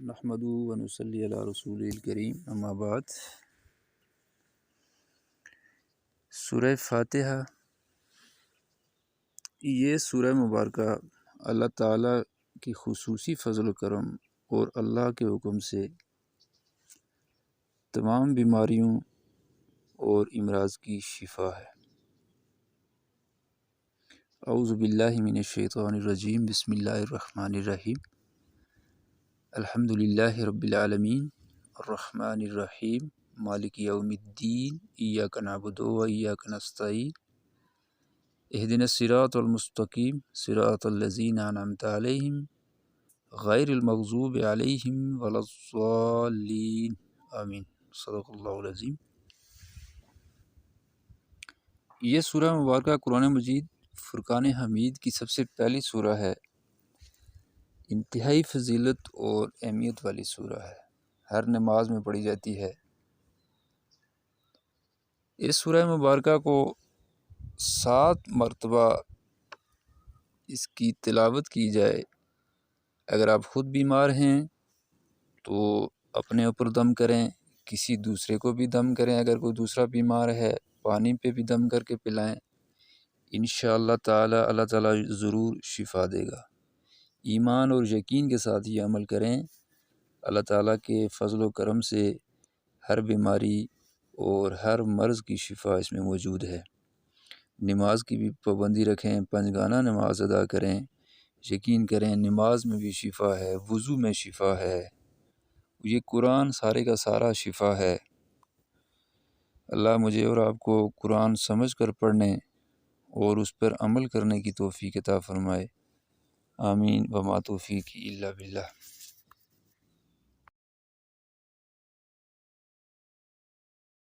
نحمدہ و نصلی علی رسول الکریم اما بعد۔ سورہ فاتحہ یہ سورہ مبارکہ اللہ تعالیٰ کی خصوصی فضل و کرم اور اللہ کے حکم سے تمام بیماریوں اور امراض کی شفا ہے۔ اعوذ باللہ من الشیطان الرجیم، بسم اللہ الرحمن الرحیم۔ الحمد للہ رب العالمین الرحمن الرحیم مالک یوم الدین، ایاک نعبد و ایاک نستعین، اہدنا الصراط المستقیم صراط الذین انعمت علیہم غیر المغضوب علیہم ولا الضالین، آمین۔ صدق اللہ العظیم۔ یہ سورہ مبارکہ قرآن مجید فرقان حمید کی سب سے پہلی سورہ ہے۔ انتہائی فضیلت اور اہمیت والی سورہ ہے، ہر نماز میں پڑھی جاتی ہے۔ اس سورہ مبارکہ کو 7 مرتبہ اس کی تلاوت کی جائے۔ اگر آپ خود بیمار ہیں تو اپنے اوپر دم کریں، کسی دوسرے کو بھی دم کریں، اگر کوئی دوسرا بیمار ہے پانی پہ بھی دم کر کے پلائیں، انشاءاللہ تعالی اللہ تعالیٰ ضرور شفا دے گا۔ ایمان اور یقین کے ساتھ یہ عمل کریں، اللہ تعالیٰ کے فضل و کرم سے ہر بیماری اور ہر مرض کی شفا اس میں موجود ہے۔ نماز کی بھی پابندی رکھیں، 5 گانا نماز ادا کریں، یقین کریں نماز میں بھی شفا ہے، وضو میں شفا ہے، یہ قرآن سارے کا سارا شفا ہے۔ اللہ مجھے اور آپ کو قرآن سمجھ کر پڑھنے اور اس پر عمل کرنے کی توفیق عطا فرمائے، آمین۔ وما توفیقی الا باللہ۔